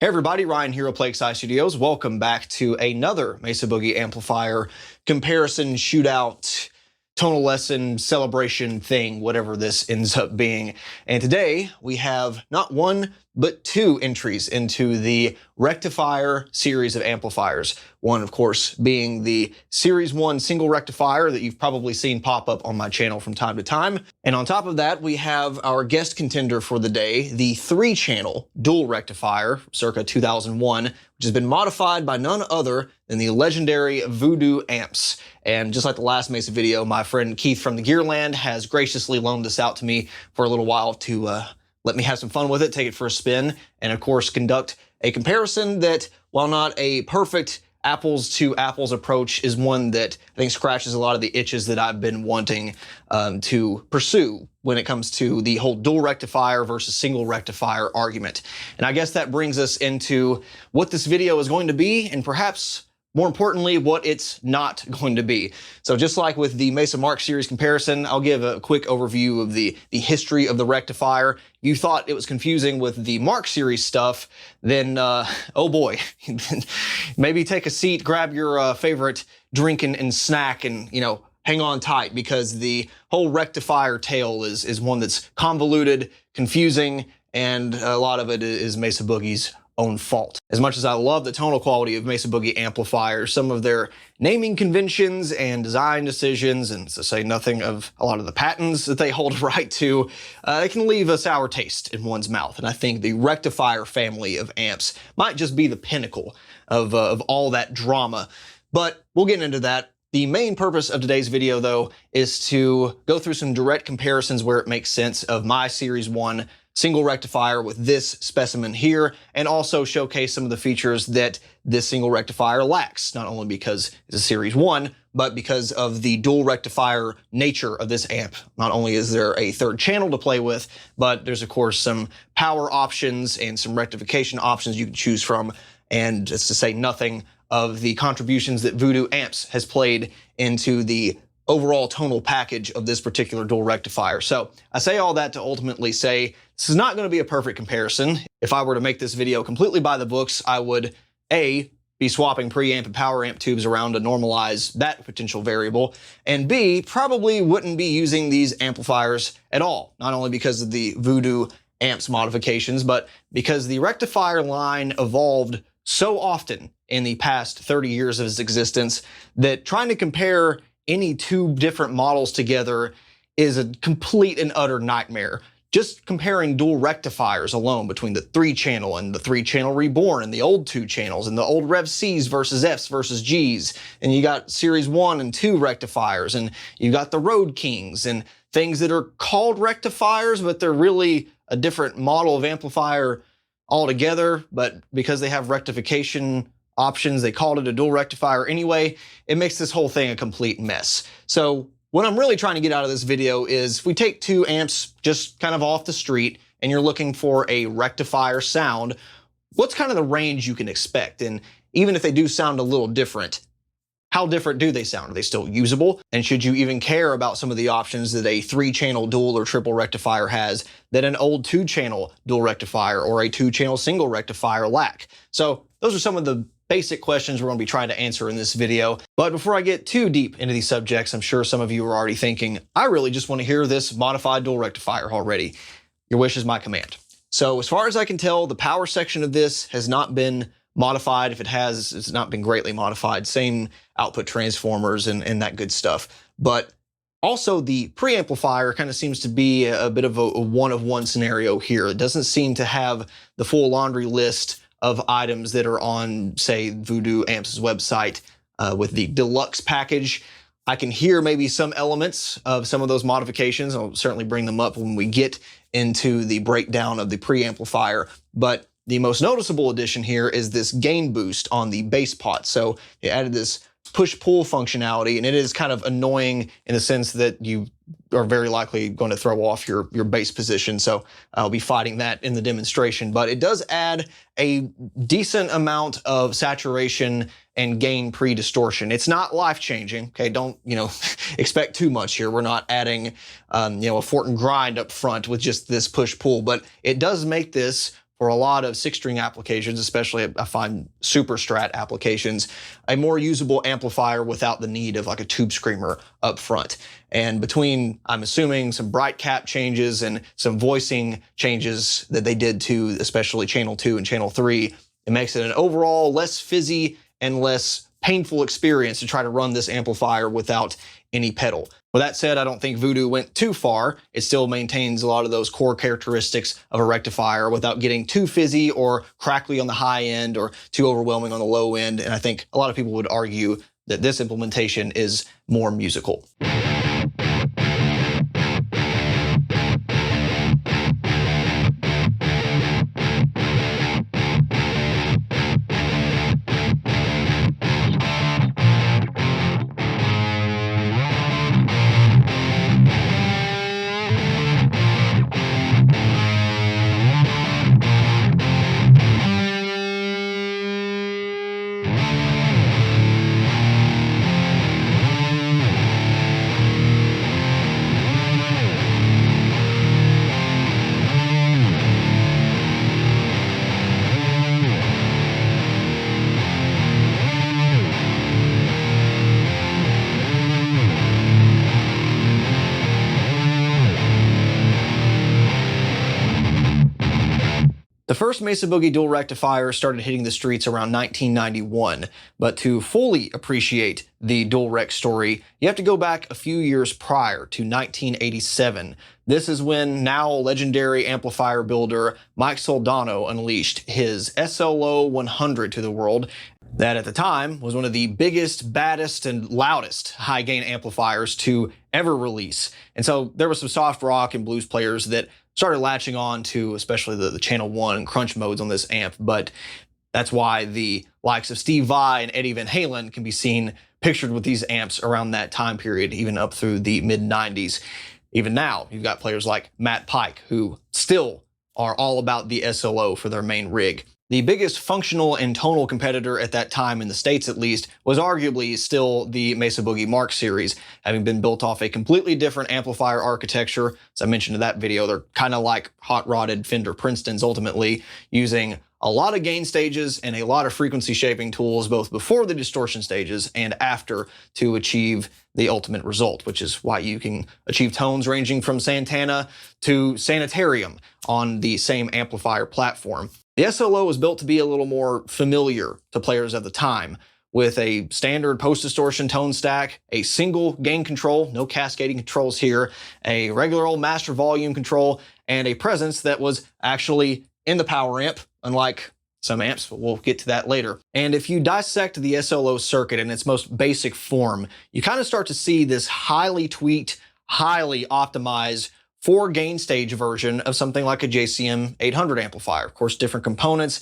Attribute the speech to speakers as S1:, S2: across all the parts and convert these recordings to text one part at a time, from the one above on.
S1: Hey everybody, Ryan here at Plague Scythe Studios. Welcome back to another Mesa Boogie amplifier comparison, shootout, tonal lesson, celebration thing, whatever this ends up being. And today we have not one, but two entries into the Rectifier series of amplifiers. One, of course, being the Series 1 Single Rectifier that you've probably seen pop up on my channel from time to time. And on top of that, we have our guest contender for the day, the 3-channel Dual Rectifier, circa 2001, which has been modified by none other than the legendary Voodoo Amps. And just like the last Mesa video, my friend Keith from the Gearland has graciously loaned this out to me for a little while to let me have some fun with it, take it for a spin, and of course conduct a comparison that, while not a perfect apples to apples approach, is one that I think scratches a lot of the itches that I've been wanting to pursue when it comes to the whole dual rectifier versus single rectifier argument. And I guess that brings us into what this video is going to be, and perhaps more importantly, what it's not going to be. So just like with the Mesa Mark series comparison, I'll give a quick overview of the history of the rectifier. You thought it was confusing with the Mark series stuff, then oh boy, maybe take a seat, grab your favorite drink and snack, and hang on tight, because the whole rectifier tale is one that's convoluted, confusing, and a lot of it is Mesa Boogie's own fault. As much as I love the tonal quality of Mesa Boogie amplifiers, some of their naming conventions and design decisions, and to say nothing of a lot of the patents that they hold right to, they can leave a sour taste in one's mouth. And I think the rectifier family of amps might just be the pinnacle of all that drama. But we'll get into that. The main purpose of today's video, though, is to go through some direct comparisons where it makes sense of my Series 1 single rectifier with this specimen here, and also showcase some of the features that this single rectifier lacks, not only because it's a Series 1, but because of the dual rectifier nature of this amp. Not only is there a third channel to play with, but there's of course some power options and some rectification options you can choose from, and just to say nothing of the contributions that Voodoo Amps has played into the overall tonal package of this particular dual rectifier. So I say all that to ultimately say this is not going to be a perfect comparison. If I were to make this video completely by the books, I would A, be swapping preamp and power amp tubes around to normalize that potential variable, and B, probably wouldn't be using these amplifiers at all, not only because of the Voodoo Amps modifications, but because the rectifier line evolved so often in the past 30 years of its existence that trying to compare any two different models together is a complete and utter nightmare. Just comparing dual rectifiers alone between the 3-channel and the 3-channel Reborn and the old 2 channels and the old Rev Cs versus Fs versus Gs, and you got Series 1 and 2 rectifiers, and you got the Road Kings and things that are called rectifiers, but they're really a different model of amplifier altogether, but because they have rectification options, they called it a dual rectifier anyway. It makes this whole thing a complete mess. So what I'm really trying to get out of this video is, if we take two amps just kind of off the street and you're looking for a rectifier sound, what's kind of the range you can expect? And even if they do sound a little different, how different do they sound? Are they still usable? And should you even care about some of the options that a 3-channel dual or triple rectifier has that an old 2-channel dual rectifier or a 2-channel single rectifier lack? So those are some of the basic questions we're going to be trying to answer in this video. But before I get too deep into these subjects, I'm sure some of you are already thinking, I really just want to hear this modified dual rectifier already. Your wish is my command. So as far as I can tell, the power section of this has not been modified. If it has, it's not been greatly modified. Same output transformers and that good stuff. But also the preamplifier kind of seems to be a bit of a one-of-one scenario here. It doesn't seem to have the full laundry list of items that are on, say, Voodoo Amps' website with the deluxe package. I can hear maybe some elements of some of those modifications. I'll certainly bring them up when we get into the breakdown of the preamplifier. But the most noticeable addition here is this gain boost on the bass pot. So they added this push-pull functionality, and it is kind of annoying in the sense that you are very likely going to throw off your bass position. So I'll be fighting that in the demonstration, but it does add a decent amount of saturation and gain pre-distortion. It's not life-changing, okay? Don't, expect too much here. We're not adding, a Fort and grind up front with just this push-pull, but it does make this for a lot of 6-string applications, especially I find super strat applications, a more usable amplifier without the need of like a tube screamer up front. And between, I'm assuming, some bright cap changes and some voicing changes that they did to especially channel 2 and channel 3, it makes it an overall less fizzy and less painful experience to try to run this amplifier without any pedal. With that said, I don't think Voodoo went too far. It still maintains a lot of those core characteristics of a rectifier without getting too fizzy or crackly on the high end or too overwhelming on the low end. And I think a lot of people would argue that this implementation is more musical. The first Mesa Boogie Dual Rectifier started hitting the streets around 1991, but to fully appreciate the Dual Rec story, you have to go back a few years prior to 1987. This is when now legendary amplifier builder Mike Soldano unleashed his SLO 100 to the world. That at the time was one of the biggest, baddest, and loudest high-gain amplifiers to ever release. And so there were some soft rock and blues players that started latching on to especially the channel 1 and crunch modes on this amp, but that's why the likes of Steve Vai and Eddie Van Halen can be seen pictured with these amps around that time period, even up through the mid-90s. Even now, you've got players like Matt Pike, who still are all about the SLO for their main rig. The biggest functional and tonal competitor at that time, in the States at least, was arguably still the Mesa Boogie Mark series, having been built off a completely different amplifier architecture. As I mentioned in that video, they're kind of like hot-rodded Fender Princetons ultimately, using a lot of gain stages and a lot of frequency shaping tools both before the distortion stages and after to achieve the ultimate result, which is why you can achieve tones ranging from Santana to Sanitarium on the same amplifier platform. The SLO was built to be a little more familiar to players of the time, with a standard post-distortion tone stack, a single gain control, no cascading controls here, a regular old master volume control, and a presence that was actually in the power amp, unlike some amps, but we'll get to that later. And if you dissect the SLO circuit in its most basic form, you kind of start to see this highly tweaked, highly optimized 4-gain stage version of something like a JCM 800 amplifier. Of course, different components,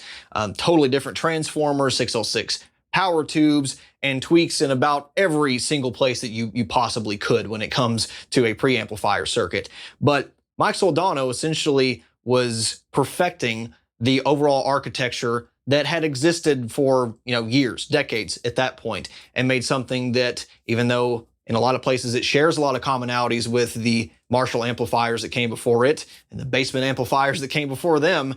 S1: totally different transformers, 606 power tubes, and tweaks in about every single place that you possibly could when it comes to a preamplifier circuit. But Mike Soldano essentially was perfecting the overall architecture that had existed for, years, decades at that point, and made something that, even though in a lot of places it shares a lot of commonalities with the Marshall amplifiers that came before it and the basement amplifiers that came before them,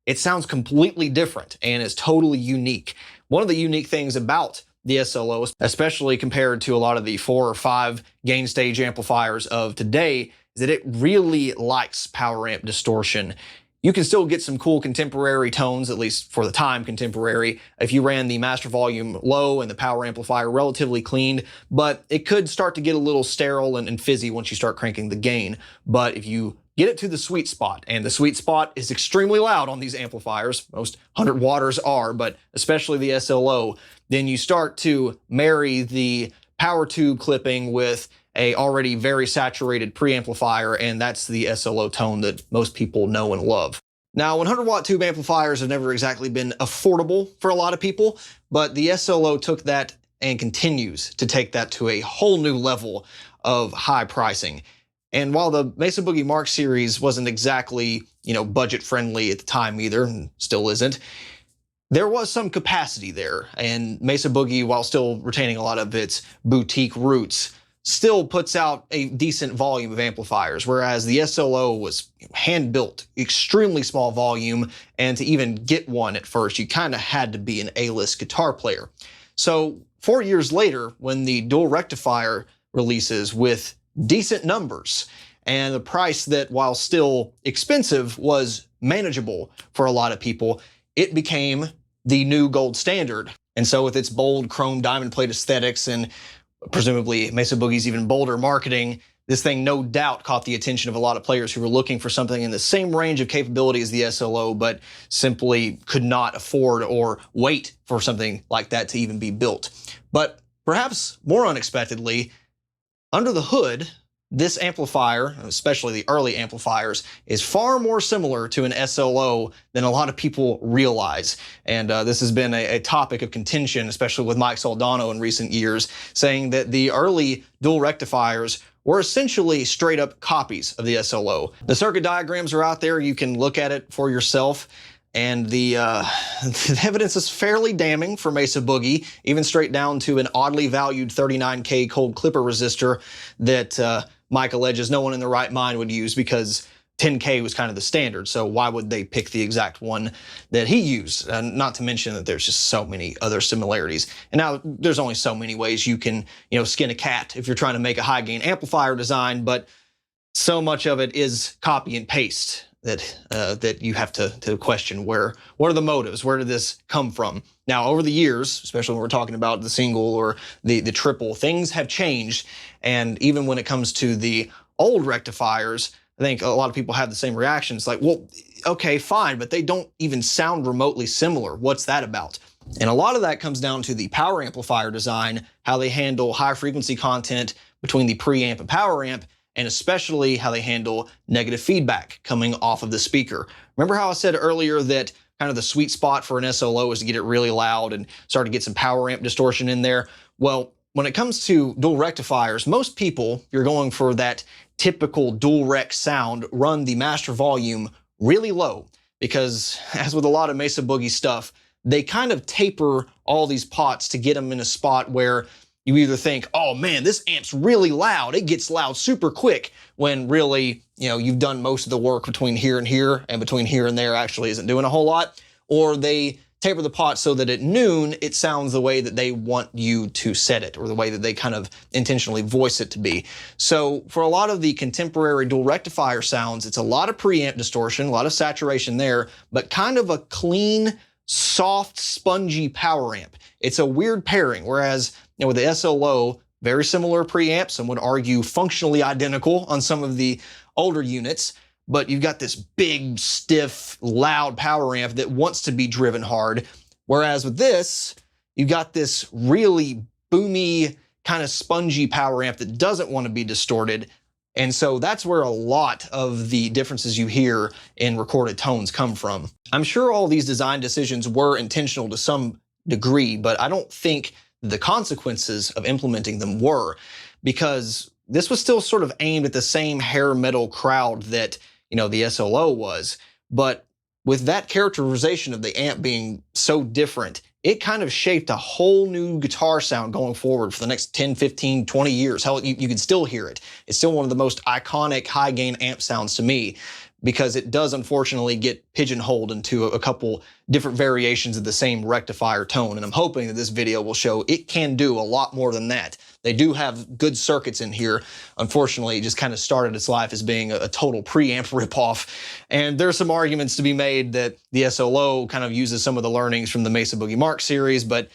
S1: it sounds completely different and is totally unique. One of the unique things about the SLO, especially compared to a lot of the 4 or 5 gain stage amplifiers of today, is that it really likes power amp distortion. You can still get some cool contemporary tones, at least for the time contemporary, if you ran the master volume low and the power amplifier relatively cleaned, but it could start to get a little sterile and fizzy once you start cranking the gain. But if you get it to the sweet spot, and the sweet spot is extremely loud on these amplifiers, most 100 watters are, but especially the SLO, then you start to marry the power tube clipping with a already very saturated preamplifier, and that's the SLO tone that most people know and love. Now, 100-watt tube amplifiers have never exactly been affordable for a lot of people, but the SLO took that and continues to take that to a whole new level of high pricing. And while the Mesa Boogie Mark series wasn't exactly, budget friendly at the time either, and still isn't, there was some capacity there, and Mesa Boogie, while still retaining a lot of its boutique roots, still puts out a decent volume of amplifiers, whereas the SLO was hand-built, extremely small volume, and to even get one at first, you kind of had to be an A-list guitar player. So 4 years later, when the Dual Rectifier releases with decent numbers, and the price that, while still expensive, was manageable for a lot of people, it became the new gold standard. And so with its bold chrome diamond plate aesthetics and presumably Mesa Boogie's even bolder marketing, this thing no doubt caught the attention of a lot of players who were looking for something in the same range of capability as the SLO, but simply could not afford or wait for something like that to even be built. But perhaps more unexpectedly, under the hood, this amplifier, especially the early amplifiers, is far more similar to an SLO than a lot of people realize. And this has been a topic of contention, especially with Mike Soldano in recent years, saying that the early dual rectifiers were essentially straight up copies of the SLO. The circuit diagrams are out there. You can look at it for yourself. And the evidence is fairly damning for Mesa Boogie, even straight down to an oddly valued 39K cold clipper resistor that Mike alleges no one in their right mind would use because 10K was kind of the standard. So why would they pick the exact one that he used? Not to mention that there's just so many other similarities. And now there's only so many ways you can, skin a cat if you're trying to make a high gain amplifier design, but so much of it is copy and paste that you have to question what are the motives? Where did this come from? Now, over the years, especially when we're talking about the single or the triple, things have changed. And even when it comes to the old rectifiers, I think a lot of people have the same reactions. Like, well, okay, fine, but they don't even sound remotely similar. What's that about? And a lot of that comes down to the power amplifier design, how they handle high frequency content between the preamp and power amp, and especially how they handle negative feedback coming off of the speaker. Remember how I said earlier that kind of the sweet spot for an SLO is to get it really loud and start to get some power amp distortion in there? Well, when it comes to dual rectifiers, most people, you're going for that typical dual rec sound, run the master volume really low, because as with a lot of Mesa Boogie stuff, they kind of taper all these pots to get them in a spot where you either think, oh man, this amp's really loud, it gets loud super quick, when really, you've done most of the work between here and here, and between here and there actually isn't doing a whole lot. Or they taper the pot so that at noon, it sounds the way that they want you to set it, or the way that they kind of intentionally voice it to be. So for a lot of the contemporary dual rectifier sounds, it's a lot of preamp distortion, a lot of saturation there, but kind of a clean, soft, spongy power amp. It's a weird pairing, whereas with the SLO, very similar preamps, some would argue functionally identical on some of the older units, but you've got this big, stiff, loud power amp that wants to be driven hard. Whereas with this, you've got this really boomy, kind of spongy power amp that doesn't want to be distorted. And so that's where a lot of the differences you hear in recorded tones come from. I'm sure all these design decisions were intentional to some degree, but I don't think the consequences of implementing them were, because this was still sort of aimed at the same hair metal crowd that, the SLO was. But with that characterization of the amp being so different, it kind of shaped a whole new guitar sound going forward for the next 10, 15, 20 years. Hell, you can still hear it. It's still one of the most iconic high gain amp sounds to me, because it does unfortunately get pigeonholed into a couple different variations of the same rectifier tone. And I'm hoping that this video will show it can do a lot more than that. They do have good circuits in here. Unfortunately, it just kind of started its life as being a total preamp ripoff. And there's some arguments to be made that the SLO kind of uses some of the learnings from the Mesa Boogie Mark series, but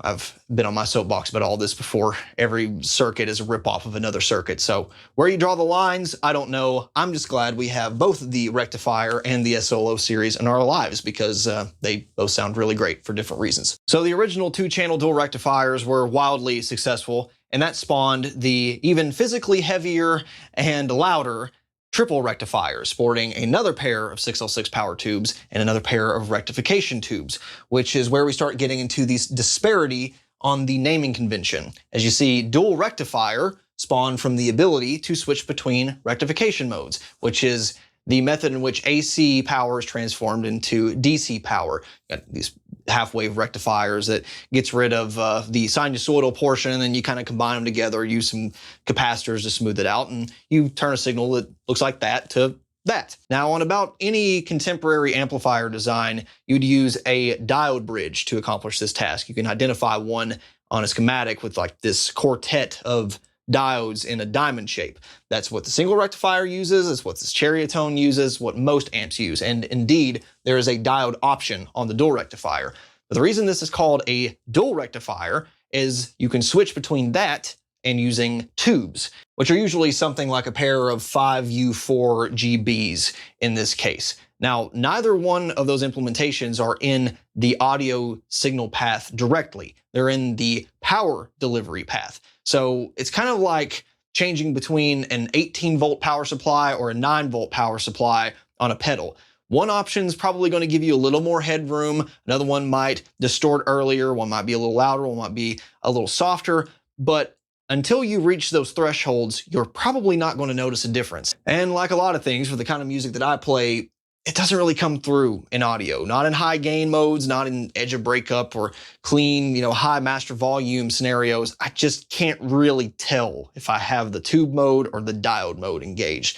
S1: I've been on my soapbox about all this before. Every circuit is a ripoff of another circuit. So where you draw the lines, I don't know. I'm just glad we have both the Rectifier and the SLO series in our lives, because they both sound really great for different reasons. So the original 2-channel dual rectifiers were wildly successful, and that spawned the even physically heavier and louder triple rectifier, sporting another pair of 606 power tubes and another pair of rectification tubes, which is where we start getting into this disparity on the naming convention. As you see, dual rectifier spawned from the ability to switch between rectification modes, which is the method in which AC power is transformed into DC power. Got these half-wave rectifiers that gets rid of the sinusoidal portion, and then you kind of combine them together, use some capacitors to smooth it out, and you turn a signal that looks like that to that. Now, on about any contemporary amplifier design, you'd use a diode bridge to accomplish this task. You can identify one on a schematic with like this quartet of diodes in a diamond shape. That's what the single rectifier uses, it's what this Cherrytone uses, what most amps use. And indeed, there is a diode option on the dual rectifier. But the reason this is called a dual rectifier is you can switch between that and using tubes, which are usually something like a pair of 5U4 GBs in this case. Now, neither one of those implementations are in the audio signal path directly. They're in the power delivery path. So it's kind of like changing between an 18-volt power supply or a 9-volt power supply on a pedal. One option is probably going to give you a little more headroom. Another one might distort earlier. One might be a little louder. One might be a little softer. But until you reach those thresholds, you're probably not going to notice a difference. And like a lot of things, for the kind of music that I play, it doesn't really come through in audio. Not in high gain modes, not in edge of breakup or clean, high master volume scenarios. I just can't really tell if I have the tube mode or the diode mode engaged.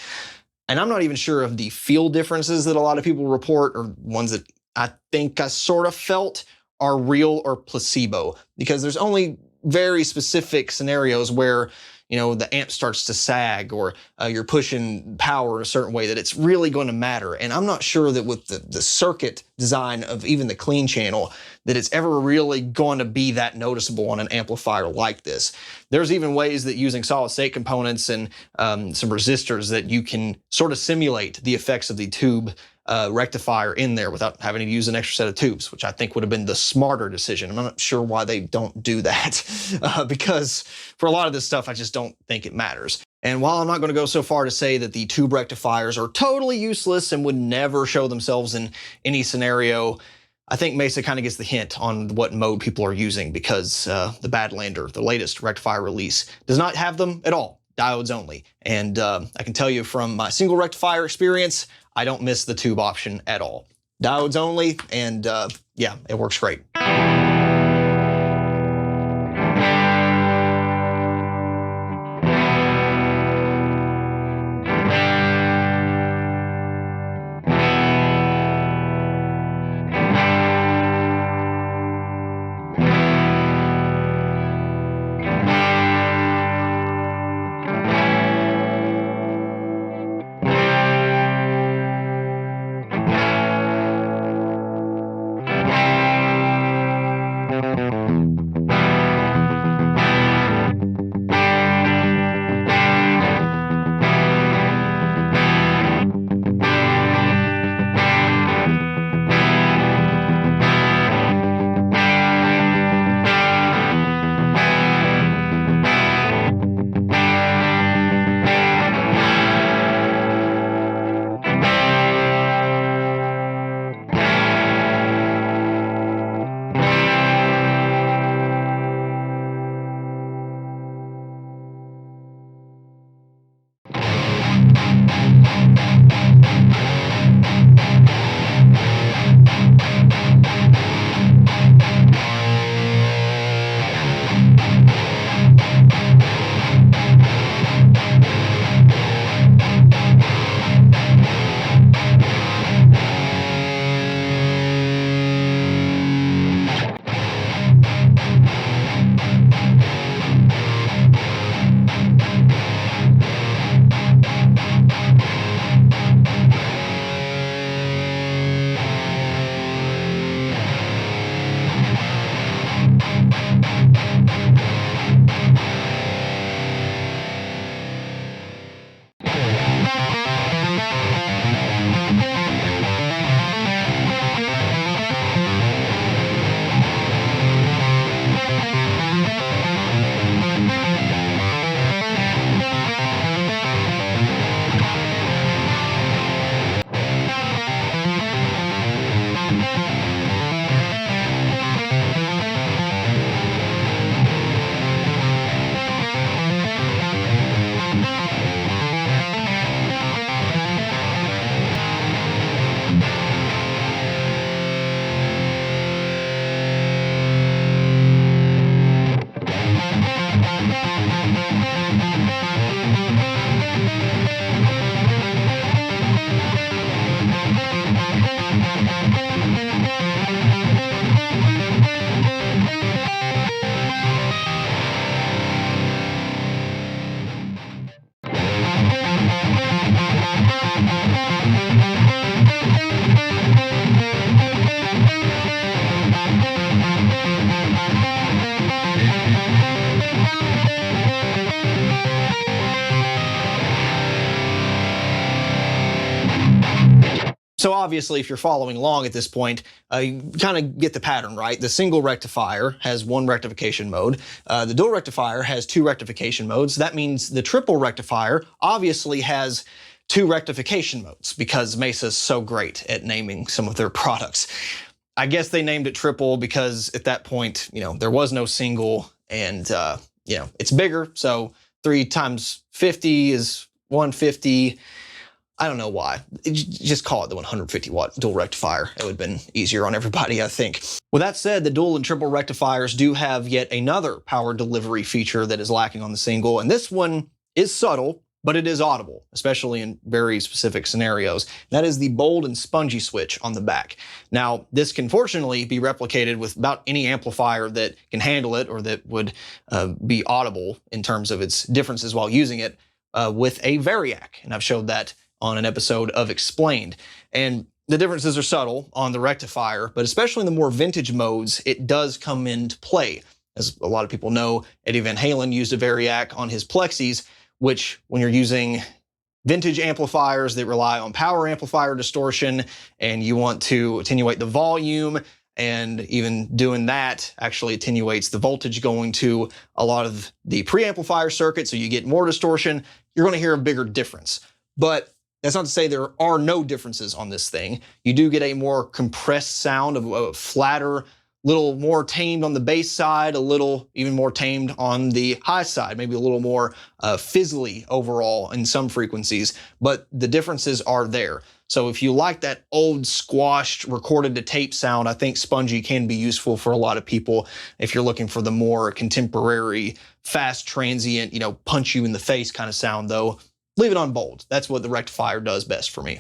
S1: And I'm not even sure of the feel differences that a lot of people report, or ones that I think I sort of felt are real or placebo, because there's only very specific scenarios where the amp starts to sag, or you're pushing power a certain way that it's really going to matter. And I'm not sure that with the circuit design of even the clean channel, that it's ever really going to be that noticeable on an amplifier like this. There's even ways that using solid state components and some resistors that you can sort of simulate the effects of the tube rectifier in there without having to use an extra set of tubes, which I think would have been the smarter decision. I'm not sure why they don't do that, because for a lot of this stuff, I just don't think it matters. And while I'm not going to go so far to say that the tube rectifiers are totally useless and would never show themselves in any scenario, I think Mesa kind of gets the hint on what mode people are using, because the Badlander, the latest rectifier release, does not have them at all. Diodes only. And I can tell you from my single rectifier experience, I don't miss the tube option at all. Diodes only, and yeah, it works great. So obviously, if you're following along at this point, you kind of get the pattern, right? The single rectifier has one rectification mode. The dual rectifier has two rectification modes. That means the triple rectifier obviously has two rectification modes because Mesa's so great at naming some of their products. I guess they named it triple because at that point, there was no single, and it's bigger. So 3 times 50 is 150. I don't know why. Just call it the 150 watt dual rectifier. It would have been easier on everybody, I think. With that said, the dual and triple rectifiers do have yet another power delivery feature that is lacking on the single, and this one is subtle, but it is audible, especially in very specific scenarios. That is the bold and spongy switch on the back. Now, this can fortunately be replicated with about any amplifier that can handle it or that would be audible in terms of its differences while using it with a Variac, and I've showed that on an episode of Explained. And the differences are subtle on the rectifier, but especially in the more vintage modes, it does come into play. As a lot of people know, Eddie Van Halen used a Variac on his Plexis, which when you're using vintage amplifiers that rely on power amplifier distortion and you want to attenuate the volume, and even doing that actually attenuates the voltage going to a lot of the preamplifier circuit, so you get more distortion, you're going to hear a bigger difference. But that's not to say there are no differences on this thing. You do get a more compressed sound, of a flatter, little more tamed on the bass side, a little even more tamed on the high side, maybe a little more fizzly overall in some frequencies, but the differences are there. So if you like that old squashed recorded to tape sound, I think Spongey can be useful for a lot of people. If you're looking for the more contemporary, fast transient, punch you in the face kind of sound though, leave it on bold. That's what the rectifier does best for me.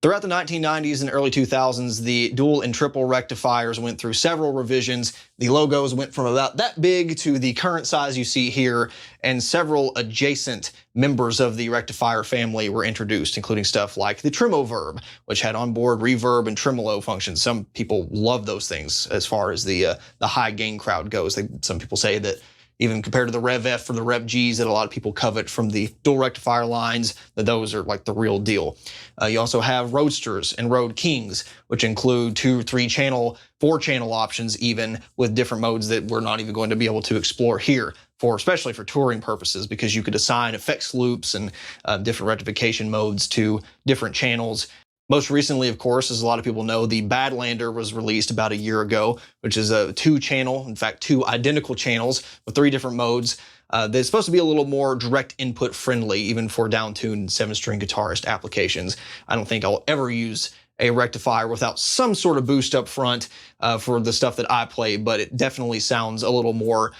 S1: Throughout the 1990s and early 2000s, the dual and triple rectifiers went through several revisions. The logos went from about that big to the current size you see here, and several adjacent members of the rectifier family were introduced, including stuff like the Tremoverb, which had onboard reverb and tremolo functions. Some people love those things as far as the high gain crowd goes. Some people say that even compared to the Rev F or the Rev Gs that a lot of people covet from the dual rectifier lines, that those are like the real deal. You also have Roadsters and Road Kings, which include 2, 3-channel, 4-channel options, even with different modes that we're not even going to be able to explore here, especially for touring purposes, because you could assign effects loops and different rectification modes to different channels. Most recently, of course, as a lot of people know, the Badlander was released about a year ago, which is a 2-channel, in fact, 2 identical channels with 3 different modes. That's supposed to be a little more direct input friendly, even for down-tuned 7-string guitarist applications. I don't think I'll ever use a rectifier without some sort of boost up front for the stuff that I play, but it definitely sounds a little more,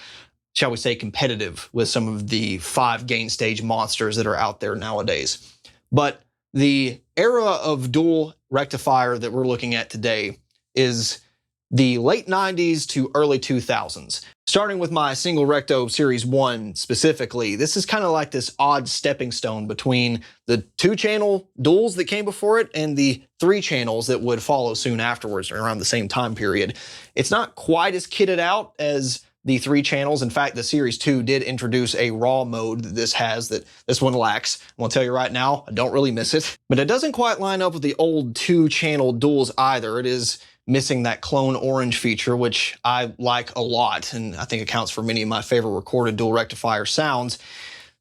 S1: shall we say, competitive with some of the 5 gain stage monsters that are out there nowadays. But the era of dual rectifier that we're looking at today is the late 90s to early 2000s. Starting with my Single Recto Series 1 specifically, this is kind of like this odd stepping stone between the 2-channel duals that came before it and the 3 channels that would follow soon afterwards, around the same time period. It's not quite as kitted out as the 3 channels. In fact, the Series 2 did introduce a raw mode that this has that this one lacks. I'm gonna tell you right now, I don't really miss it. But it doesn't quite line up with the old 2-channel duals either. It is missing that clone orange feature, which I like a lot, and I think accounts for many of my favorite recorded dual rectifier sounds.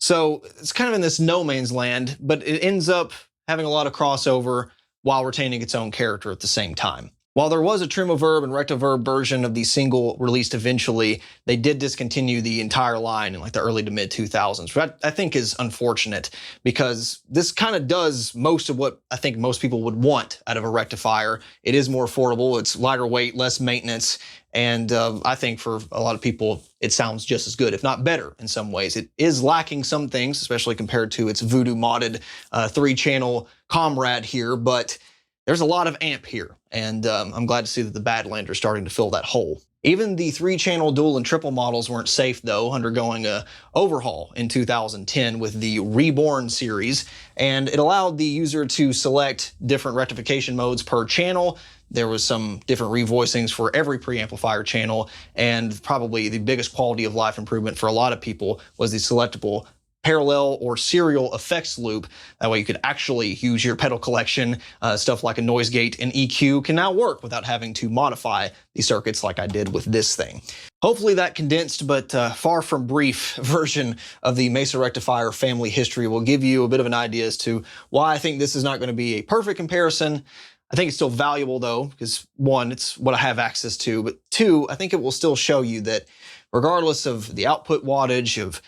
S1: So it's kind of in this no man's land, but it ends up having a lot of crossover while retaining its own character at the same time. While there was a Trimoverb and Rectoverb version of the single released eventually, they did discontinue the entire line in like the early to mid 2000s, which I think is unfortunate because this kind of does most of what I think most people would want out of a rectifier. It is more affordable, it's lighter weight, less maintenance, and I think for a lot of people it sounds just as good, if not better in some ways. It is lacking some things, especially compared to its Voodoo modded 3-channel comrade here, but there's a lot of amp here, and I'm glad to see that the Badlander is starting to fill that hole. Even the 3-channel dual and triple models weren't safe though, undergoing a overhaul in 2010 with the Reborn series, and it allowed the user to select different rectification modes per channel. There was some different revoicings for every preamplifier channel, and probably the biggest quality of life improvement for a lot of people was the selectable parallel or serial effects loop. That way you could actually use your pedal collection. Stuff like a noise gate and EQ can now work without having to modify the circuits like I did with this thing. Hopefully that condensed but far from brief version of the Mesa Rectifier family history will give you a bit of an idea as to why I think this is not going to be a perfect comparison. I think it's still valuable though, because one, it's what I have access to, but two, I think it will still show you that regardless of the output wattage of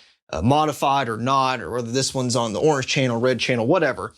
S1: modified or not, or whether this one's on the orange channel, red channel, whatever,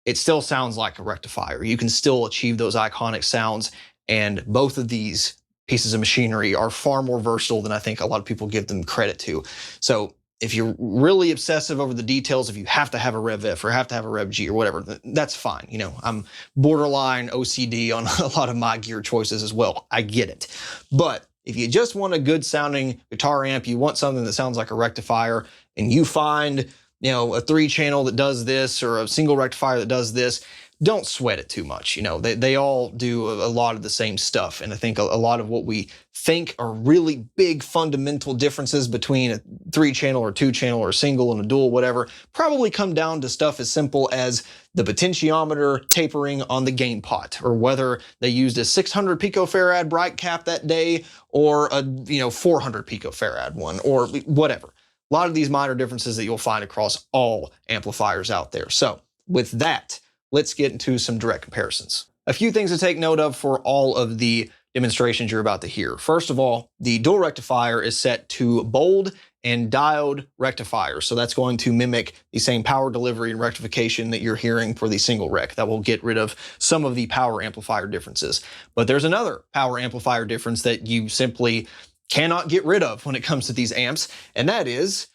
S1: it still sounds like a rectifier. You can still achieve those iconic sounds, and both of these pieces of machinery are far more versatile than I think a lot of people give them credit to. So if you're really obsessive over the details, if you have to have a Rev F or have to have a Rev G or whatever, that's fine. You know, I'm borderline OCD on a lot of my gear choices as well. I get it. But if you just want a good sounding guitar amp, you want something that sounds like a rectifier, and you find, you know, a 3-channel that does this or a single rectifier that does this, don't sweat it too much. You know, they all do a lot of the same stuff. And I think a lot of what we think are really big fundamental differences between a 3-channel or 2-channel or a single and a dual, whatever, probably come down to stuff as simple as the potentiometer tapering on the gain pot, or whether they used a 600 picofarad bright cap that day or a 400 picofarad one, or whatever. A lot of these minor differences that you'll find across all amplifiers out there. So with that, let's get into some direct comparisons. A few things to take note of for all of the demonstrations you're about to hear. First of all, the Dual Rectifier is set to bold and diode rectifier. So that's going to mimic the same power delivery and rectification that you're hearing for the single rec. That will get rid of some of the power amplifier differences. But there's another power amplifier difference that you simply cannot get rid of when it comes to these amps, and that is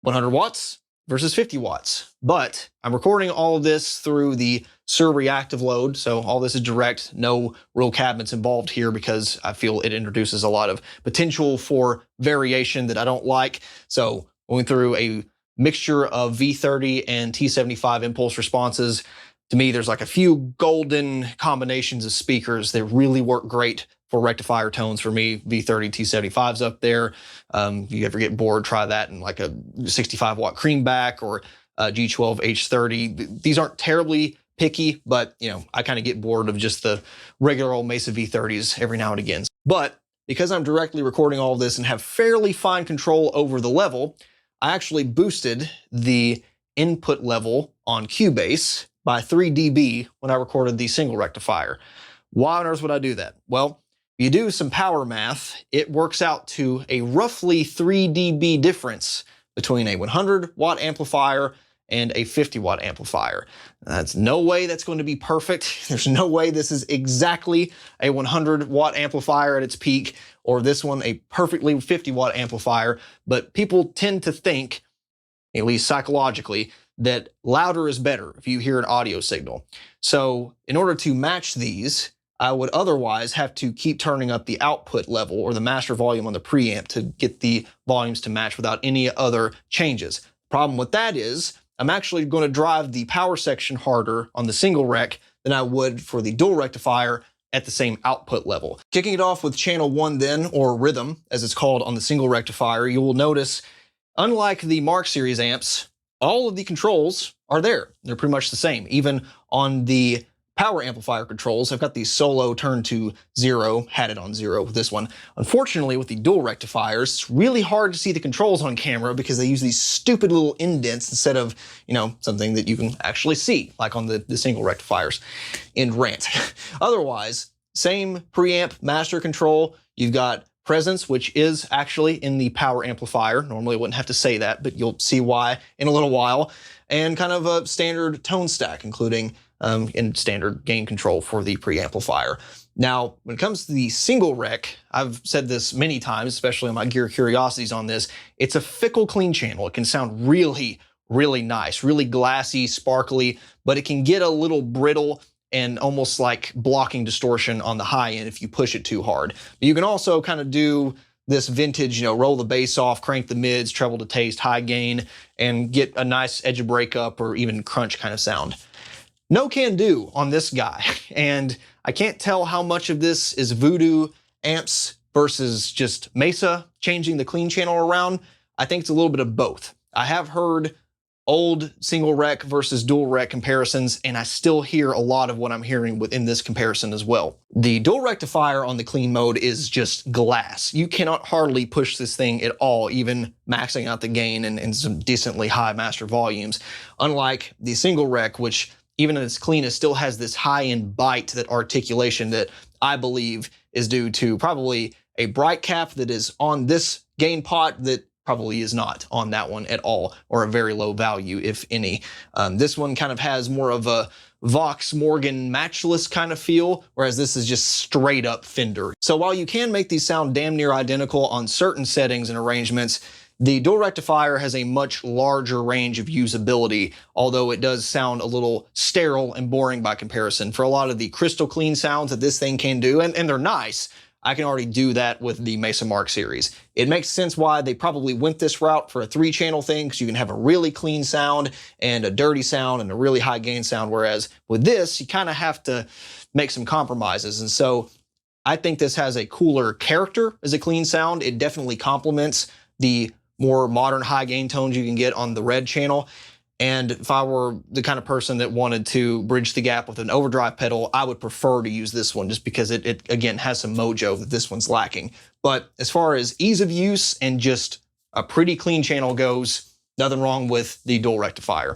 S1: 100 watts versus 50 watts. But I'm recording all of this through the reactive load, so all this is direct, no real cabinets involved here because I feel it introduces a lot of potential for variation that I don't like. So going through a mixture of V30 and T75 impulse responses, to me there's like a few golden combinations of speakers that really work great for rectifier tones. For me, V30 T75's up there. If you ever get bored, try that in like a 65 watt creamback or G12 H30. These aren't terribly picky, but you know, I kind of get bored of just the regular old Mesa V30s every now and again. But because I'm directly recording all of this and have fairly fine control over the level, I actually boosted the input level on Cubase by 3 dB when I recorded the single rectifier. Why on earth would I do that? Well, if you do some power math, it works out to a roughly 3 dB difference between a 100 watt amplifier and a 50 watt amplifier. That's no way that's going to be perfect. There's no way this is exactly a 100 watt amplifier at its peak, or this one a perfectly 50 watt amplifier, but people tend to think, at least psychologically, that louder is better if you hear an audio signal. So in order to match these, I would otherwise have to keep turning up the output level or the master volume on the preamp to get the volumes to match without any other changes. The problem with that is I'm actually going to drive the power section harder on the single rec than I would for the dual rectifier at the same output level. Kicking it off with channel 1 then, or rhythm as it's called on the single rectifier, you will notice, unlike the Mark series amps, all of the controls are there. They're pretty much the same. Even on the power amplifier controls, I've got the solo turned to 0, had it on 0 with this one. Unfortunately, with the dual rectifiers, it's really hard to see the controls on camera because they use these stupid little indents instead of, something that you can actually see, like on the single rectifiers. End rant. Otherwise, same preamp master control. You've got presence, which is actually in the power amplifier. Normally I wouldn't have to say that, but you'll see why in a little while. And kind of a standard tone stack, including in standard gain control for the preamplifier. Now, when it comes to the single rec, I've said this many times, especially on my Gear Curiosities on this, it's a fickle clean channel. It can sound really, really nice, really glassy, sparkly, but it can get a little brittle and almost like blocking distortion on the high end if you push it too hard. But you can also kind of do this vintage, roll the bass off, crank the mids, treble to taste, high gain, and get a nice edge of breakup or even crunch kind of sound. No can do on this guy. And I can't tell how much of this is Voodoo Amps versus just Mesa changing the clean channel around. I think it's a little bit of both. I have heard old single rec versus dual rec comparisons, and I still hear a lot of what I'm hearing within this comparison as well. The dual rectifier on the clean mode is just glass. You cannot hardly push this thing at all, even maxing out the gain and some decently high master volumes. Unlike the single rec, which even at its cleanest still has this high-end bite, that articulation that I believe is due to probably a bright cap that is on this gain pot that probably is not on that one at all, or a very low value, if any. This one kind of has more of a Vox Morgan matchless kind of feel, whereas this is just straight up Fender. So while you can make these sound damn near identical on certain settings and arrangements, the dual rectifier has a much larger range of usability, although it does sound a little sterile and boring by comparison. For a lot of the crystal clean sounds that this thing can do, and they're nice, I can already do that with the Mesa Mark series. It makes sense why they probably went this route for a 3-channel thing, because you can have a really clean sound and a dirty sound and a really high gain sound, whereas with this, you kind of have to make some compromises. And so I think this has a cooler character as a clean sound. It definitely complements the more modern high gain tones you can get on the red channel. And if I were the kind of person that wanted to bridge the gap with an overdrive pedal, I would prefer to use this one just because it again, has some mojo that this one's lacking. But as far as ease of use and just a pretty clean channel goes, nothing wrong with the dual rectifier.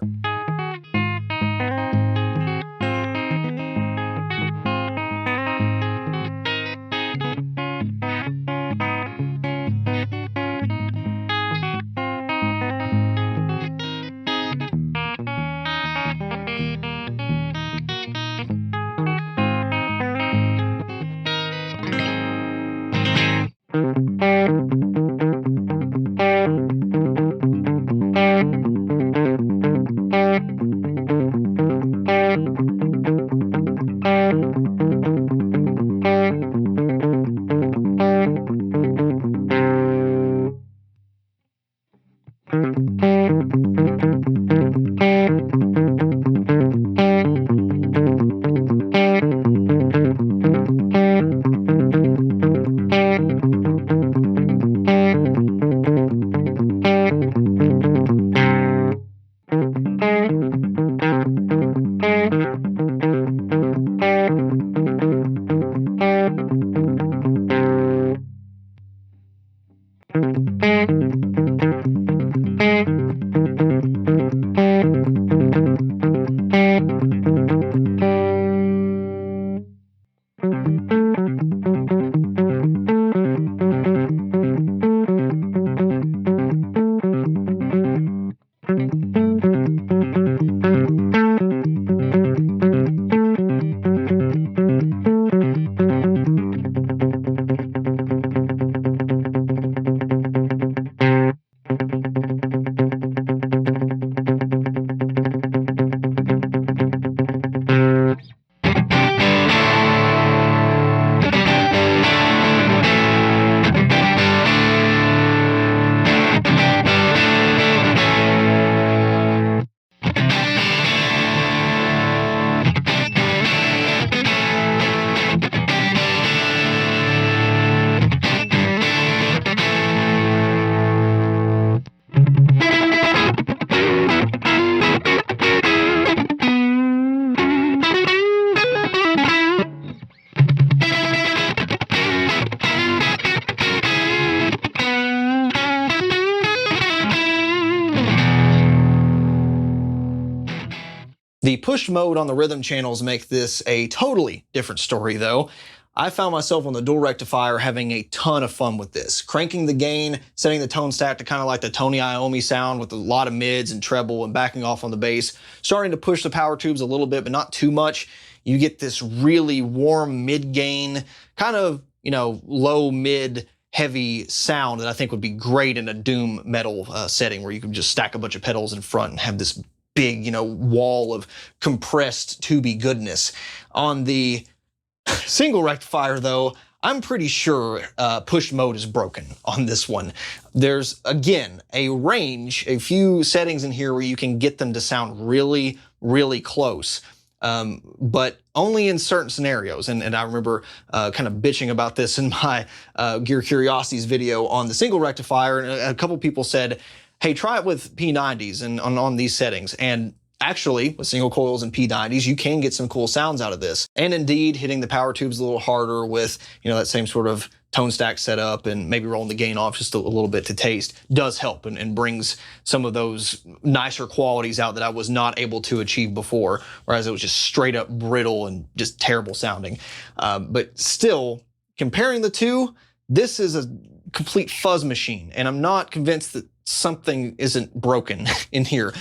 S1: The push mode on the rhythm channels make this a totally different story though. I found myself on the Dual Rectifier having a ton of fun with this. Cranking the gain, setting the tone stack to kind of like the Tony Iommi sound with a lot of mids and treble and backing off on the bass. Starting to push the power tubes a little bit, but not too much. You get this really warm mid-gain, kind of, you know, low, mid, heavy sound that I think would be great in a doom metal setting where you can just stack a bunch of pedals in front and have this big, you know, wall of compressed tubey goodness. On the Single Rectifier, though, I'm pretty sure push mode is broken on this one. There's, again, a range, a few settings in here where you can get them to sound really, really close. But only in certain scenarios. And I remember kind of bitching about this in my Gear Curiosities video on the Single Rectifier, and a couple people said, hey, try it with P90s and on these settings. And actually, with single coils and P90s, you can get some cool sounds out of this. And indeed, hitting the power tubes a little harder with, you know, that same sort of tone stack setup and maybe rolling the gain off just a little bit to taste does help and brings some of those nicer qualities out that I was not able to achieve before, whereas it was just straight up brittle and just terrible sounding. But still, comparing the two, this is a complete fuzz machine, and I'm not convinced that something isn't broken in here.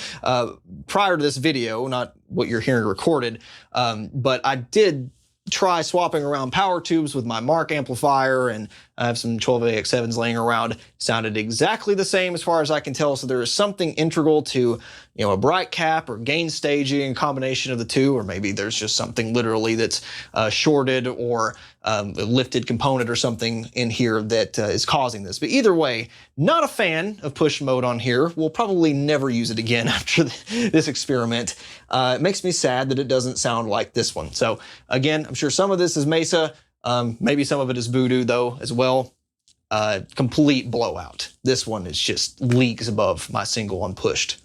S1: Prior to this video, not what you're hearing recorded, but I did try swapping around power tubes with my Mark amplifier, and I have some 12AX7s laying around. Sounded exactly the same as far as I can tell, so there is something integral to, you know, a bright cap or gain staging, combination of the two, or maybe there's just something literally that's shorted or a lifted component or something in here that is causing this. But either way, not a fan of push mode on here. We'll probably never use it again after this experiment. It makes me sad that it doesn't sound like this one. So again, I'm sure some of this is Mesa, maybe some of it is Voodoo though as well. Complete blowout. This one is just leagues above my single unpushed.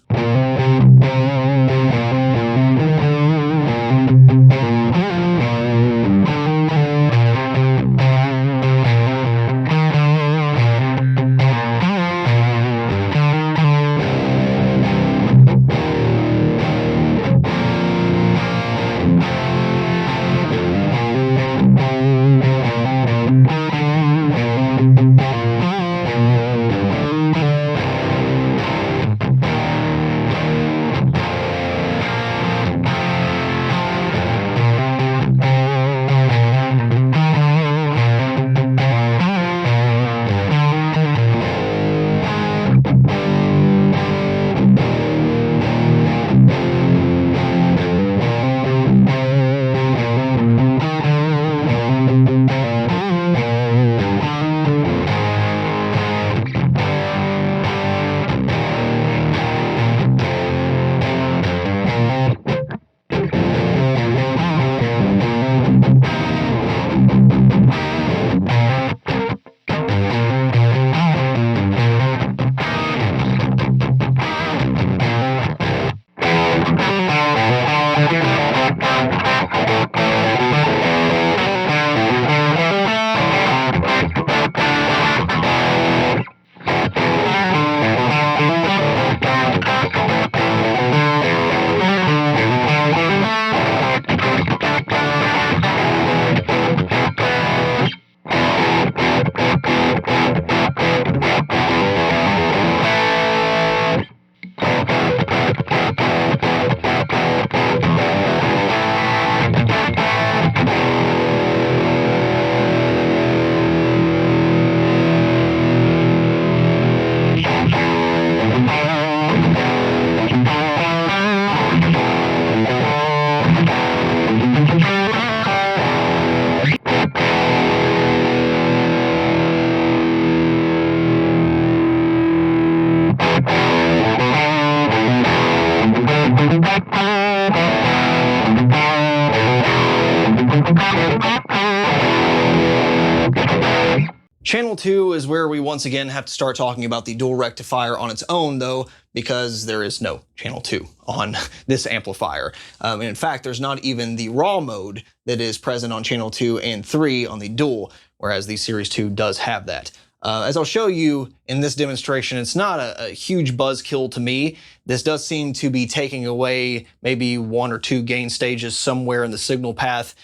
S1: Channel 2 is where we once again have to start talking about the Dual Rectifier on its own, though, because there is no Channel 2 on this amplifier. And in fact, there's not even the raw mode that is present on Channel 2 and 3 on the Dual, whereas the Series 2 does have that. As I'll show you in this demonstration, it's not a huge buzzkill to me. This does seem to be taking away maybe one or two gain stages somewhere in the signal path.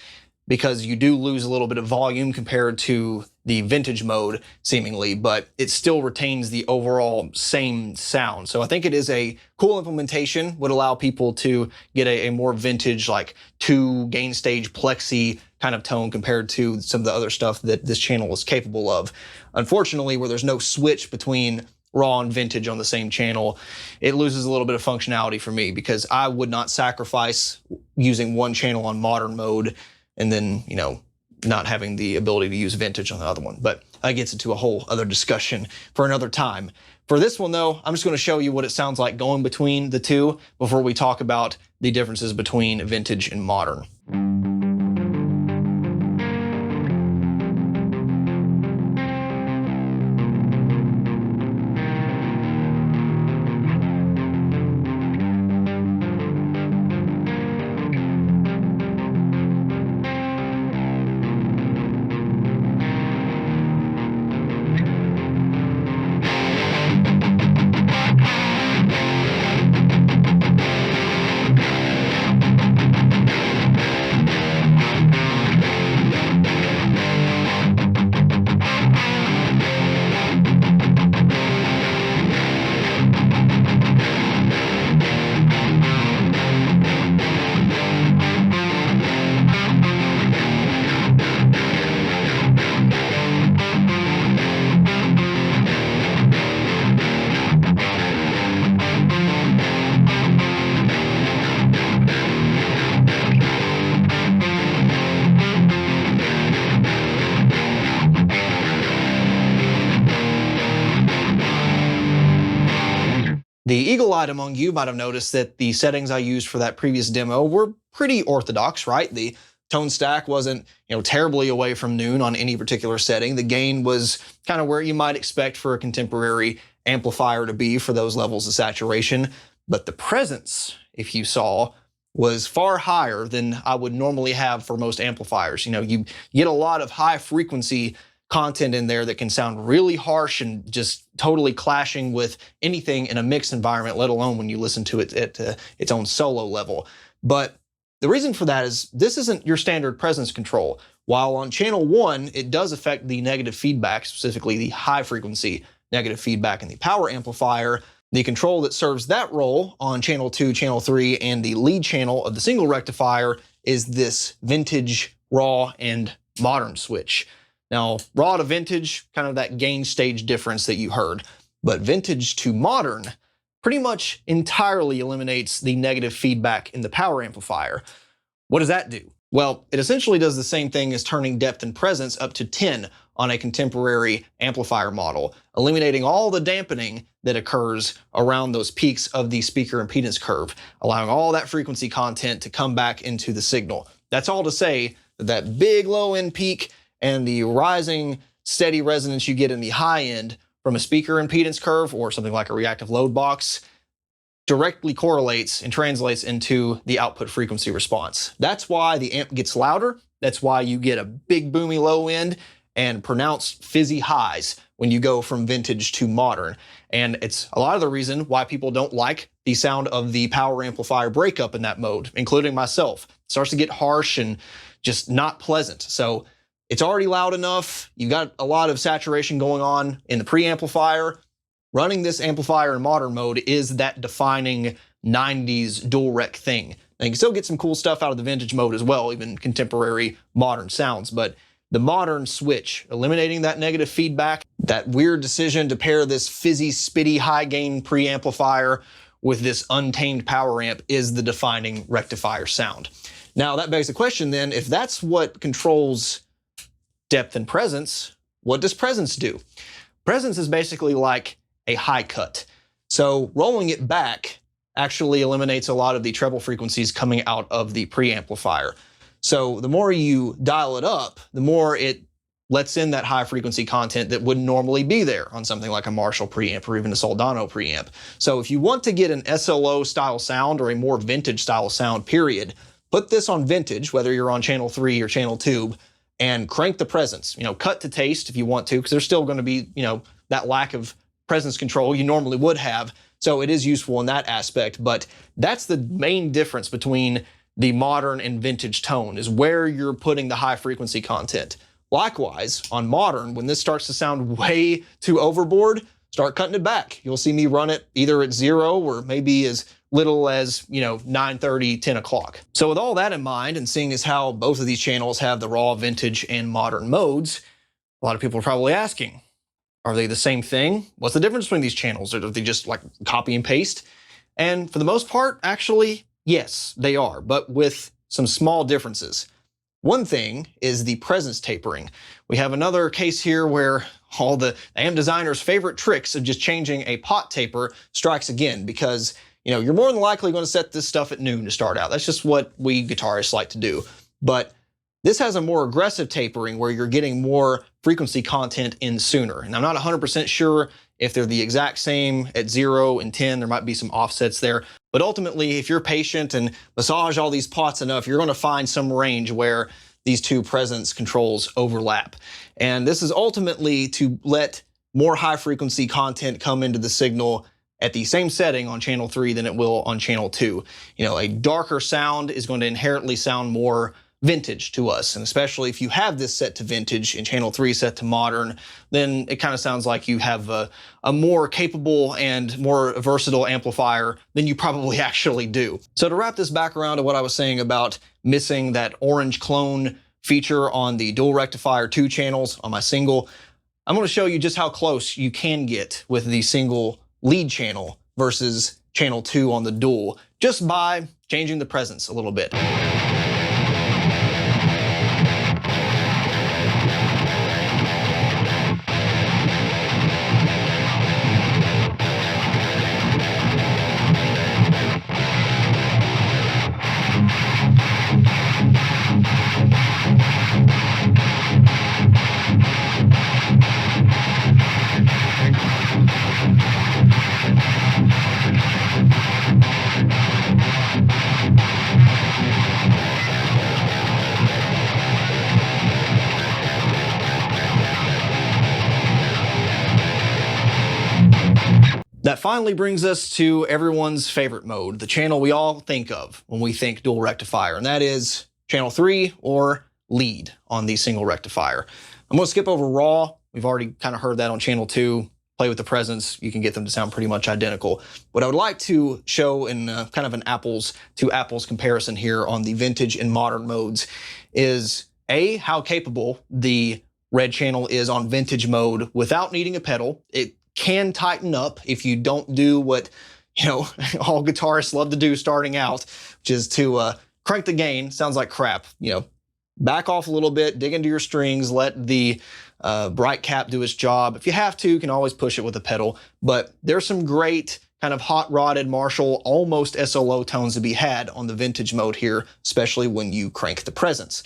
S1: because you do lose a little bit of volume compared to the vintage mode, seemingly, but it still retains the overall same sound. So I think it is a cool implementation, would allow people to get a more vintage, like 2 gain stage plexi kind of tone compared to some of the other stuff that this channel is capable of. Unfortunately, where there's no switch between raw and vintage on the same channel, it loses a little bit of functionality for me, because I would not sacrifice using one channel on modern mode and then, you know, not having the ability to use vintage on the other one. But that gets into a whole other discussion for another time. For this one though, I'm just going to show you what it sounds like going between the two before we talk about the differences between vintage and modern. The eagle-eyed among you might have noticed that the settings I used for that previous demo were pretty orthodox, right? The tone stack wasn't, you know, terribly away from noon on any particular setting. The gain was kind of where you might expect for a contemporary amplifier to be for those levels of saturation. But the presence, if you saw, was far higher than I would normally have for most amplifiers. You know, you get a lot of high frequency content in there that can sound really harsh and just totally clashing with anything in a mixed environment, let alone when you listen to it at its own solo level. But the reason for that is this isn't your standard presence control. While on channel 1, it does affect the negative feedback, specifically the high frequency negative feedback in the power amplifier, the control that serves that role on channel 2, channel 3, and the lead channel of the single rectifier is this vintage, raw, and modern switch. Now, raw to vintage, kind of that gain stage difference that you heard, but vintage to modern pretty much entirely eliminates the negative feedback in the power amplifier. What does that do? Well, it essentially does the same thing as turning depth and presence up to 10 on a contemporary amplifier model, eliminating all the dampening that occurs around those peaks of the speaker impedance curve, allowing all that frequency content to come back into the signal. That's all to say that that big low end peak and the rising steady resonance you get in the high end from a speaker impedance curve or something like a reactive load box directly correlates and translates into the output frequency response. That's why the amp gets louder. That's why you get a big boomy low end and pronounced fizzy highs when you go from vintage to modern. And it's a lot of the reason why people don't like the sound of the power amplifier breakup in that mode, including myself. It starts to get harsh and just not pleasant. So it's already loud enough. You've got a lot of saturation going on in the preamplifier. Running this amplifier in modern mode is that defining 90s dual rec thing. Now you can still get some cool stuff out of the vintage mode as well, even contemporary modern sounds, but the modern switch, eliminating that negative feedback, that weird decision to pair this fizzy, spitty, high gain preamplifier with this untamed power amp is the defining rectifier sound. Now that begs the question then, if that's what controls depth and presence, what does presence do? Presence is basically like a high cut. So rolling it back actually eliminates a lot of the treble frequencies coming out of the preamplifier. So the more you dial it up, the more it lets in that high frequency content that wouldn't normally be there on something like a Marshall preamp or even a Soldano preamp. So if you want to get an SLO style sound or a more vintage style sound, period, put this on vintage, whether you're on channel 3 or channel 2, and crank the presence. You know, cut to taste if you want to, because there's still going to be, you know, that lack of presence control you normally would have. So it is useful in that aspect, but that's the main difference between the modern and vintage tone is where you're putting the high frequency content. Likewise, on modern, when this starts to sound way too overboard, start cutting it back. You'll see me run it either at 0 or maybe as little as, 9:30, 10 o'clock. So with all that in mind, and seeing as how both of these channels have the raw, vintage, and modern modes, a lot of people are probably asking, are they the same thing? What's the difference between these channels? Are they just like copy and paste? And for the most part, actually, yes, they are, but with some small differences. One thing is the presence tapering. We have another case here where all the amp designer's favorite tricks of just changing a pot taper strikes again, because you're more than likely going to set this stuff at noon to start out. That's just what we guitarists like to do. But this has a more aggressive tapering where you're getting more frequency content in sooner. And I'm not 100% sure if they're the exact same at 0 and 10. There might be some offsets there. But ultimately, if you're patient and massage all these pots enough, you're going to find some range where these two presence controls overlap. And this is ultimately to let more high frequency content come into the signal at the same setting on channel 3 than it will on channel 2. A darker sound is going to inherently sound more vintage to us, and especially if you have this set to vintage and channel 3 set to modern, then it kind of sounds like you have a more capable and more versatile amplifier than you probably actually do. So to wrap this back around to what I was saying about missing that orange clone feature on the Dual Rectifier 2 channels on my single, I'm going to show you just how close you can get with the single lead channel versus channel 2 on the dual, just by changing the presence a little bit. That finally brings us to everyone's favorite mode, the channel we all think of when we think Dual Rectifier, and that is channel 3 or lead on the Single Rectifier. I'm going to skip over raw. We've already kind of heard that on channel 2. Play with the presence, you can get them to sound pretty much identical. What I would like to show in kind of an apples to apples comparison here on the vintage and modern modes is A, how capable the red channel is on vintage mode without needing a pedal. It can tighten up if you don't do what all guitarists love to do starting out, which is to crank the gain. Sounds like crap. Back off a little bit, dig into your strings, let the bright cap do its job. If you have to, you can always push it with a pedal, but there's some great kind of hot-rodded Marshall, almost SLO tones to be had on the vintage mode here, especially when you crank the presence.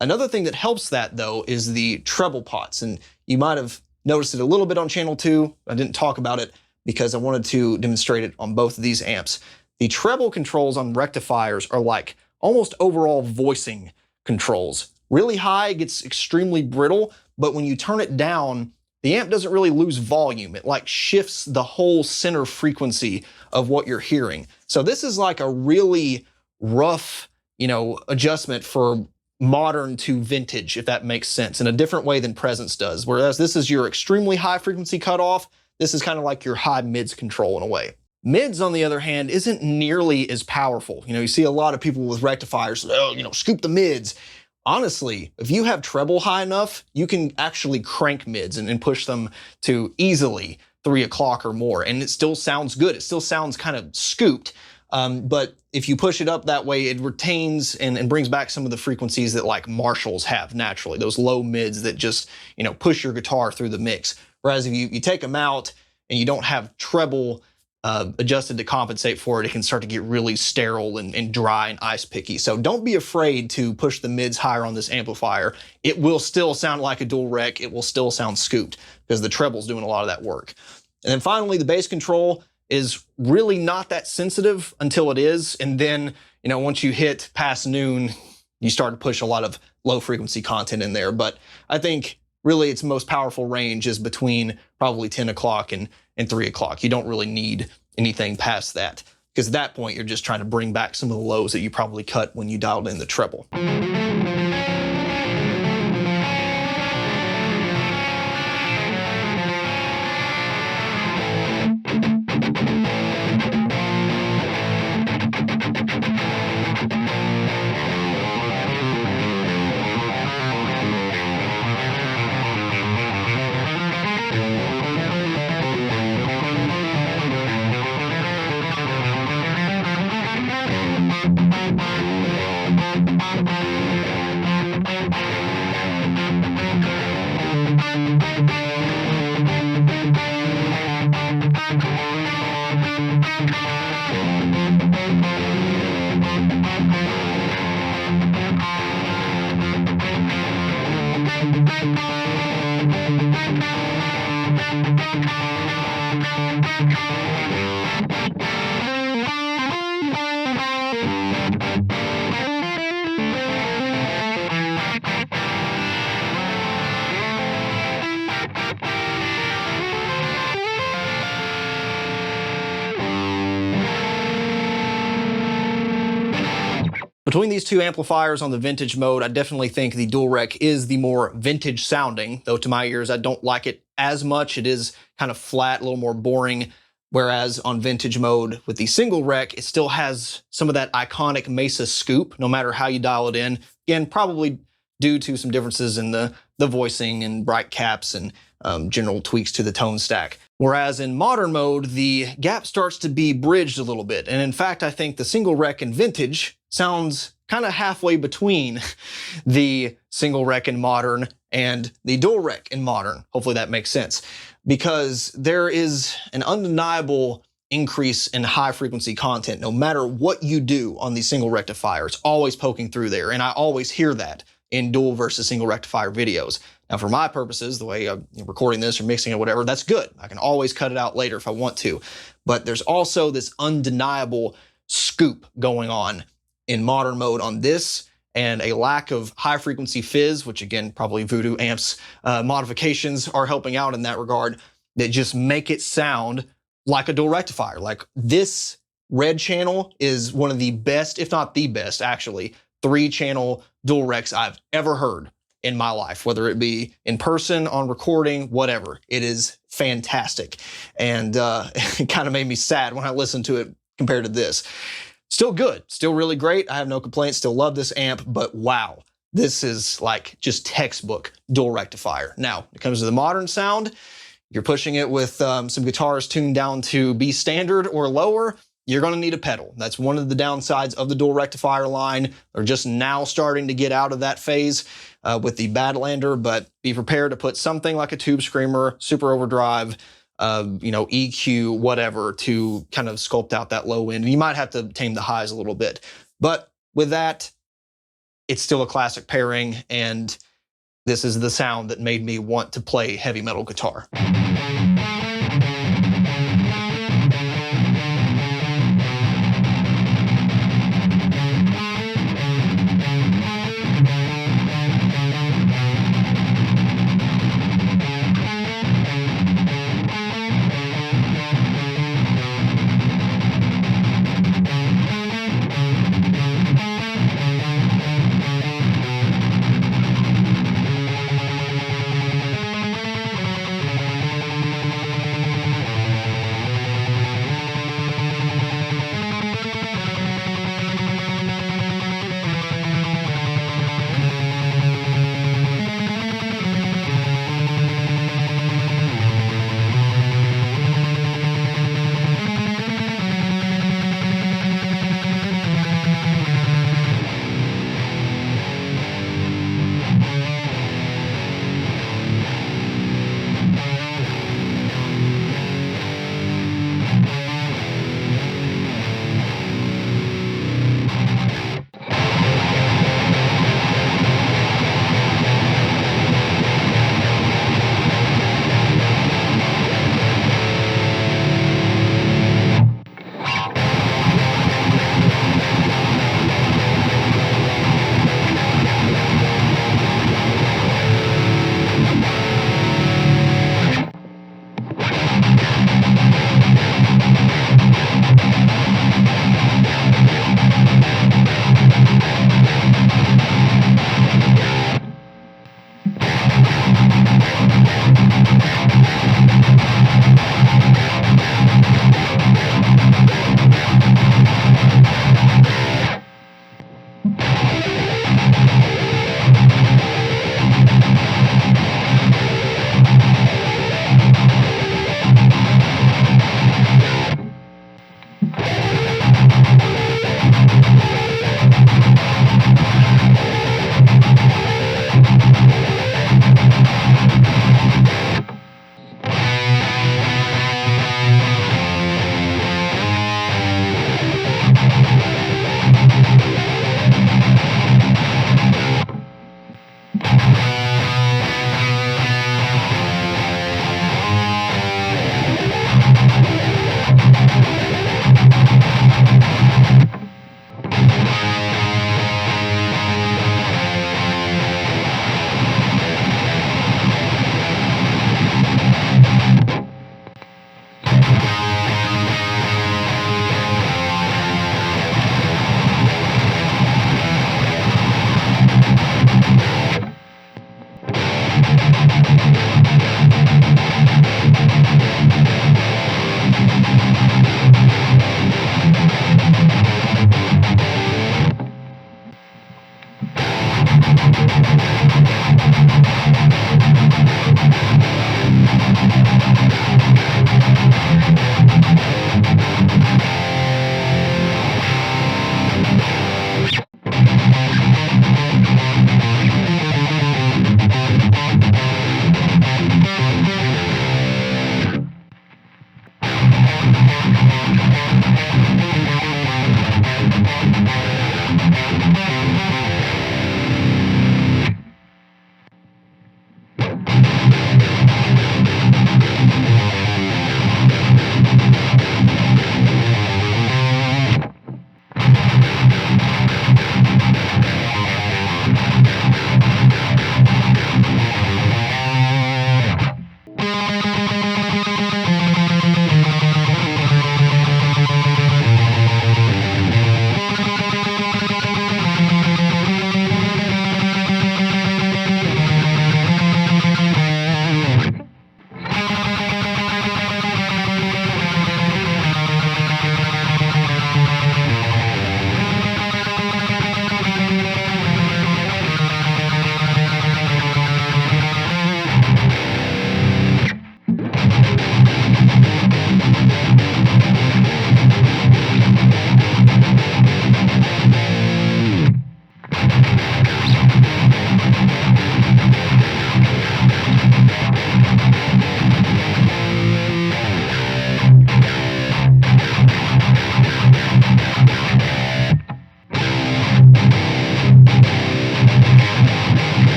S1: Another thing that helps that, though, is the treble pots, and you might have noticed it a little bit on channel 2. I didn't talk about it because I wanted to demonstrate it on both of these amps. The treble controls on rectifiers are like almost overall voicing controls. Really high gets extremely brittle, but when you turn it down, the amp doesn't really lose volume. It like shifts the whole center frequency of what you're hearing. So this is like a really rough, adjustment for modern to vintage, if that makes sense, in a different way than presence does. Whereas this is your extremely high frequency cutoff, this is kind of like your high mids control in a way. Mids, on the other hand, isn't nearly as powerful. You see a lot of people with rectifiers, scoop the mids. Honestly, if you have treble high enough, you can actually crank mids and push them to easily 3 o'clock or more, and it still sounds good. It still sounds kind of scooped. But if you push it up that way, it retains and brings back some of the frequencies that like Marshalls have naturally, those low mids that just, push your guitar through the mix. Whereas if you take them out and you don't have treble adjusted to compensate for it, it can start to get really sterile and dry and ice picky. So don't be afraid to push the mids higher on this amplifier. It will still sound like a dual rec. It will still sound scooped because the treble's doing a lot of that work. And then finally, the bass control is really not that sensitive until it is. And then, once you hit past noon, you start to push a lot of low frequency content in there. But I think really its most powerful range is between probably 10 o'clock and 3 o'clock. You don't really need anything past that because at that point you're just trying to bring back some of the lows that you probably cut when you dialed in the treble. Between these two amplifiers on the vintage mode, I definitely think the Dual Rec is the more vintage sounding, though to my ears, I don't like it as much. It is kind of flat, a little more boring, whereas on vintage mode with the Single Rec, it still has some of that iconic Mesa scoop, no matter how you dial it in. Again, probably due to some differences in the voicing and bright caps and general tweaks to the tone stack. Whereas in modern mode, the gap starts to be bridged a little bit. And in fact, I think the Single Rec in vintage sounds kind of halfway between the Single Rec in modern and the Dual Rec in modern. Hopefully that makes sense. Because there is an undeniable increase in high frequency content no matter what you do on the Single Rectifier. It's always poking through there, and I always hear that in dual versus Single Rectifier videos. Now for my purposes, the way I'm recording this or mixing it, whatever, that's good. I can always cut it out later if I want to. But there's also this undeniable scoop going on in modern mode on this, and a lack of high frequency fizz, which again, probably Voodoo Amps modifications are helping out in that regard, that just make it sound like a dual rectifier. Like this red channel is one of the best, if not the best actually, 3-channel dual recs I've ever heard in my life, whether it be in person, on recording, whatever. It is fantastic. And it kind of made me sad when I listened to it compared to this. Still good, still really great. I have no complaints, still love this amp, but wow, this is like just textbook dual rectifier. Now, when it comes to the modern sound, you're pushing it with some guitars tuned down to B standard or lower, you're gonna need a pedal. That's one of the downsides of the dual rectifier line. They're just now starting to get out of that phase with the Badlander, but be prepared to put something like a Tube Screamer, Super Overdrive, EQ, whatever, to kind of sculpt out that low end. And you might have to tame the highs a little bit. But with that, it's still a classic pairing, and this is the sound that made me want to play heavy metal guitar.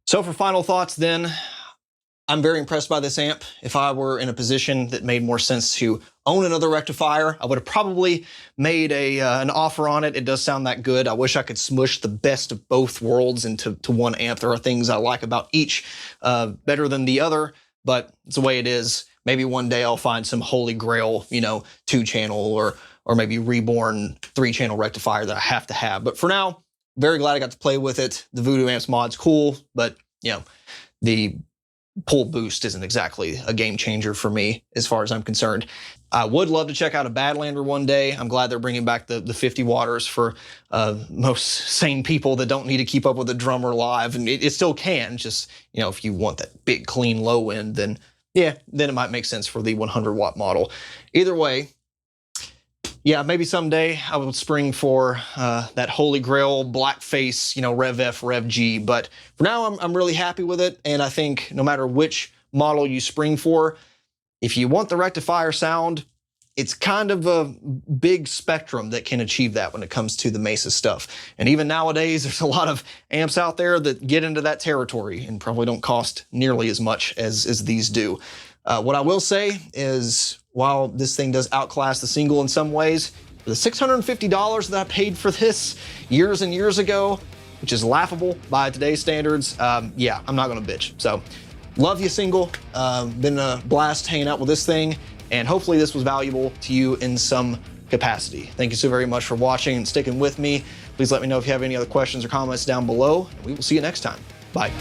S1: So for final thoughts then, I'm very impressed by this amp. If I were in a position that made more sense to own another rectifier, I would have probably made an offer on it. It does sound that good. I wish I could smush the best of both worlds into one amp. There are things I like about each better than the other, but it's the way it is. Maybe one day I'll find some holy grail, you know, 2-channel or maybe reborn 3-channel rectifier that I have to have. But for now, very glad I got to play with it. The Voodoo Amps mod's cool, but you know, the pull boost isn't exactly a game changer for me as far as I'm concerned. I would love to check out a Badlander one day. I'm glad they're bringing back the 50 watters for most sane people that don't need to keep up with a drummer live, and it still can, just, you know, if you want that big clean low end, then yeah, then it might make sense for the 100 watt model. Either way, yeah, maybe someday I would spring for that holy grail blackface, you know, Rev F, Rev G. But for now, I'm really happy with it. And I think no matter which model you spring for, if you want the rectifier sound, it's kind of a big spectrum that can achieve that when it comes to the Mesa stuff. And even nowadays, there's a lot of amps out there that get into that territory and probably don't cost nearly as much as these do. What I will say is, while this thing does outclass the Single in some ways, for the $650 that I paid for this years and years ago, which is laughable by today's standards, yeah, I'm not gonna bitch. So, love you, Single. Been a blast hanging out with this thing, and hopefully this was valuable to you in some capacity. Thank you so very much for watching and sticking with me. Please let me know if you have any other questions or comments down below, and we will see you next time. Bye.